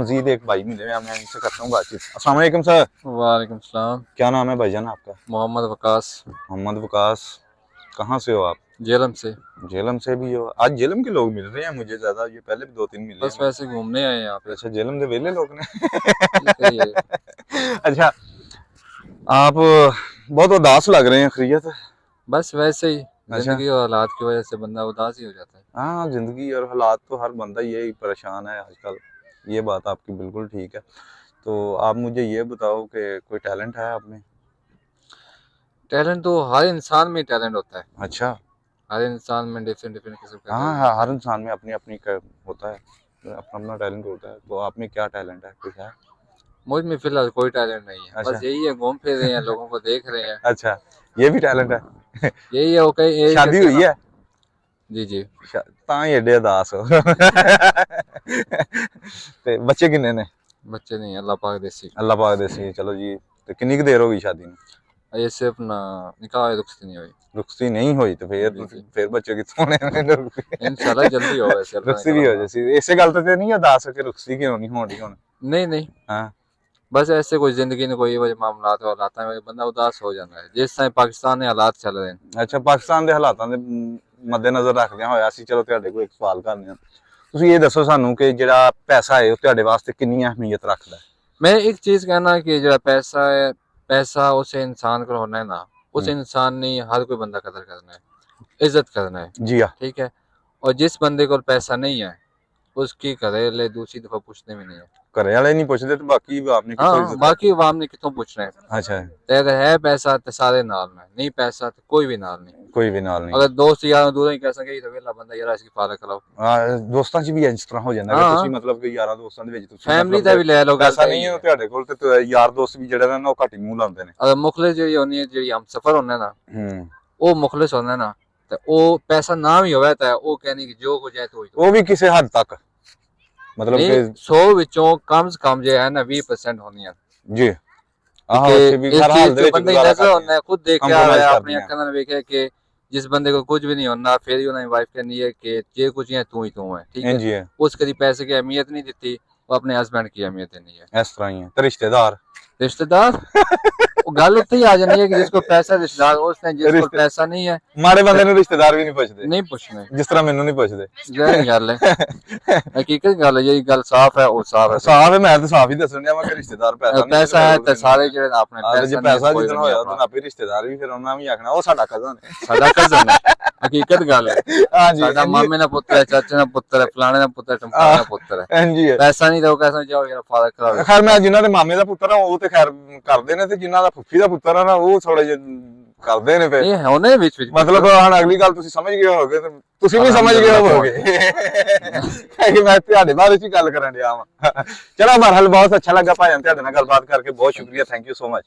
मजीद एक भाई मिले हैं, मैं इनसे करता हूँ बातचीत। अस्सलाम वालेकुम सर। वालेकुम सलाम। क्या नाम है भाईजान आपका? मोहम्मद वकास। मोहम्मद वकास। कहाँ से हो आप? झेलम से। झेलम से भी हो? आज झेलम के लोग मिल रहे हैं मुझे ज्यादा, ये पहले भी 2-3 मिले बस हैं। वैसे घूमने आए हैं यहाँ पे। अच्छा, झेलम के वेले लोग ने। सही है। अच्छा, आप बहुत उदास लग रहे हैं, खैरियत? बस वैसे ही अच्छा। जिंदगी और हालात की वजह से बंदा उदास ही हो जाता है। हाँ, जिंदगी और हालात तो हर बंदा यही परेशान है आजकल। ये बात आपकी बिल्कुल ठीक है। तो आप मुझे ये बताओ कि कोई टैलेंट है आप में? टैलेंट तो हर इंसान में टैलेंट होता है। अच्छा। हर इंसान में डिफरेंट डिफरेंट किस्म का हाँ टैलेंट हाँ, होता हर है। इंसान में अपनी अपनी होता है, अपना अपना टैलेंट होता है। तो आप में क्या टैलेंट है, कुछ है? मुझ में फिलहाल कोई टैलेंट नहीं है। अच्छा। बस यही है, घूम फिर रहे हैं, लोगों को देख रहे हैं। अच्छा, ये भी टैलेंट है। यही है। वो कहीं एज शादी कैसे है हुई ना। है? जी जी। ਤਾਂ ਹੀ एडे उदास हो। ते बच्चे किन्ने ने? बच्चे नहीं, अल्लाह पाक देसी। अल्लाह पाक दे सी। चलो जी। ते किन्नी कुछ देर हो गई शादी में? ये सिर्फ ना निकाह रुखसती नहीं हुई। रुखसी नहीं हुई तो जी जी। फिर बच्चे कितों होने? इंशाल्लाह जल्दी हो, वैसे अल्लाह ने रुखसी भी करम हो ना। जैसी इसे गल तो नहीं उदास हो कि रुखसी क्यों नहीं होनी हुन? नहीं नहीं। हाँ। बस ऐसे कोई जिंदगी में कोई वजह मामलात हालात में बंदा उदास हो जाता है, जिस टाइम पाकिस्तान में हालात चल रहे हैं। अच्छा, ਪਾਕਿਸਤਾਨ ਦੇ ਹਾਲਾਤਾਂ ਦੇ ਮੱਦੇਨਜ਼ਰ ਰੱਖਦਿਆਂ ਹੋਇਆ ਅਸੀਂ ਚਲੋ ਤੁਹਾਡੇ ਕੋਲ ਇੱਕ ਸਵਾਲ ਕਰਨੇ ਆ। ਤੁਸੀਂ ਇਹ ਦੱਸੋ ਸਾਨੂੰ ਕਿ ਜਿਹੜਾ ਪੈਸਾ ਹੈ ਉਹ ਤੁਹਾਡੇ ਵਾਸਤੇ ਕਿੰਨੀ ਅਹਿਮੀਅਤ ਰੱਖਦਾ ਹੈ? मैं एक चीज कहना कि जो पैसा है, पैसा उसे इंसान को होना है ना, उस इंसान ने हर कोई बंदा कदर करना है, इज्जत करना है। जी हाँ। ठीक है। और जिस बंदे को पैसा नहीं है उसकी घरेले दूसरी दफा पूछते भी नहीं है। घरे वाले नहीं पूछते तो बाकी आपने कितों हाँ, इज्जत बाकी करनी? अवाम ने कितों पूछना है। अच्छा। तो अगर है पैसा तो सारे नाल में, नहीं पैसा तो कोई भी नाल नहीं। कोई भी नाल नहीं। अगर दोस्त यार दूर ही कह सके ये तो वेला बंदा यार इसकी फारक कराओ। ਦੋਸਤਾਂ 'ਚ ਵੀ ਇਸ ਤਰ੍ਹਾਂ ਹੋ ਜਾਂਦਾ ਕਿ ਹਾਂ। ਤੁਸੀਂ ਮਤਲਬ ਕਿ ਯਾਰਾਂ ਦੋਸਤਾਂ ਦੇ ਵਿੱਚ ਤੁਸੀਂ फैमिली ਮਤਲਬ का भी ले लो, ਪੈਸਾ ਨਹੀਂ ਹੈ ਤੁਹਾਡੇ ਕੋਲ ਤੇ ਯਾਰ ਦੋਸਤ ਵੀ ਜਿਹੜੇ ਨੇ ਉਹ ਘੱਟ ਹੀ ਮੂੰਹ ਲਾਉਂਦੇ ਨੇ। अगर मुखलिस जी होनी है, जी हम सफर होने ना, ਹੂੰ। वो मुखलिस होना ना, तो वो पैसा ना भी होवे तो वो कहने की जो कुछ है तो ही ਉਹ ਵੀ ਕਿਸੇ ਹੱਦ ਤੱਕ ਮਤਲਬ ਕਿ 100 ਵਿੱਚੋਂ ਕਮ ਸੇ ਕਮ ਜੇ ਹੈ ਨਾ 20% ਹੋਣੀ ਹੈ। ਜੀ ਆਹ ਕਿ ਉੱਥੇ ਵੀ ਇਸ ਹਰ ਚੀਜ਼ ਹਾਲ ਦੇ ਤੇ ਵਿੱਚ ਬੰਦੇ ਗੁਜ਼ਾਰਾ ਨਜ਼ਰ ਕਰਦੇ ਹੁੰਦਾ ਆ। ਹੈ, खुद देखा Compromise है कर अपनी दिया। अक्खां ਨਾਲ ਵੇਖਿਆ कि जिस बंदे को कुछ भी नहीं होना फिर भी उन्हें वाइफ कहनी है कि जे कुछ है तू ही तू है। ठीक है। ਇੰਜ ਹੀ ਹੈ, उस कभी पैसे की अहमियत नहीं देती, वो अपने हस्बैंड की अहमियत देनी है। ਇਸ ਤਰ੍ਹਾਂ ਹੀ ਹੈ। ਤੇ ਰਿਸ਼ਤੇਦਾਰ रिश्तेदार वो गल उत्थे ही आ जानी है कि जिसको पैसा रिश्तेदार, उसने जिसको पैसा नहीं है ਮਾੜੇ ਬੰਦੇ ਨੂੰ ਰਿਸ਼ਤੇਦਾਰ ਵੀ ਨਹੀਂ ਪੁੱਛਦੇ, नहीं पूछने। ਜਿਸ ਤਰ੍ਹਾਂ ਮੈਨੂੰ ਨਹੀਂ ਪੁੱਛਦੇ। जहरी गल है, हकीकत गल है, यही गल साफ है और साफ है। ਸਾਫ ਹੈ, ਮੈਂ ਤਾਂ ਸਾਫ ਹੀ ਦੱਸਣ ਡਿਆ ਵਾਂ ਕਿ ਰਿਸ਼ਤੇਦਾਰ ਪੈਸਾ ਨਹੀਂ पैसा है तो सारे जो अपने ਜੇ पैसा ਪੈਸਾ नहीं ਜਿੱਦਣ ਹੋਇਆ ਉਦੋਂ ਆਪੇ ਰਿਸ਼ਤੇਦਾਰ ਵੀ ਫਿਰ ਉਹਨਾਂ ਵੀ ਆਖਣਾ ਉਹ ਸਾਡਾ ਕਜ਼ਨ ਹੈ। साडा कजन है। हकीकत गल है। ਹਾਂਜੀ साडा मामे ना पुत्र है, चाचे ना पुत्र है, फलाने ना पुत्र है, टमकाने ना पुत्र है। ਇੰਜ ਹੀ ਹੈ। पैसा नहीं तो कैसा जाओ यार फादर करा। ਖੈਰ ਮੈਂ ਜਿਨ੍ਹਾਂ ਦੇ ਮਾਮੇ ਦਾ ਪੁੱਤਰ ਆ ਉਹ ਤੇ ਖੈਰ ਕਰਦੇ ਨੇ, ਤੇ ਜਿਨ੍ਹਾਂ ਦਾ ਫੁੱਫੀ ਦਾ ਪੁੱਤਰ ਆ ਨਾ ਉਹ ਥੋੜੇ ਜਿਹੇ ਕਰਦੇ ਨੇ ਫਿਰ। ये होने बीच बीच ਮਤਲਬ ਹੁਣ ਅਗਲੀ ਗੱਲ ਤੁਸੀਂ ਸਮਝ ਗਏ ਹੋਗੇ ਤੇ ਤੁਸੀਂ ਵੀ ਸਮਝ ਗਏ ਹੋਵੋਗੇ ਕਿ ਮੈਂ ਤੁਹਾਡੇ ਬਾਰੇ ਚ ਹੀ ਗੱਲ ਕਰਨ ਡਿਆ ਵਾਂ। ਚਲੋ ਬਹਰਹਾਲ ਬਹੁਤ ਅੱਛਾ ਲੱਗਾ ਭਾਈਆਂ ਤੁਹਾਡੇ ਨਾਲ ਗੱਲਬਾਤ ਕਰਕੇ, ਬਹੁਤ ਸ਼ੁਕਰੀਆ, ਥੈਂਕ ਯੂ ਸੋ ਮਚ।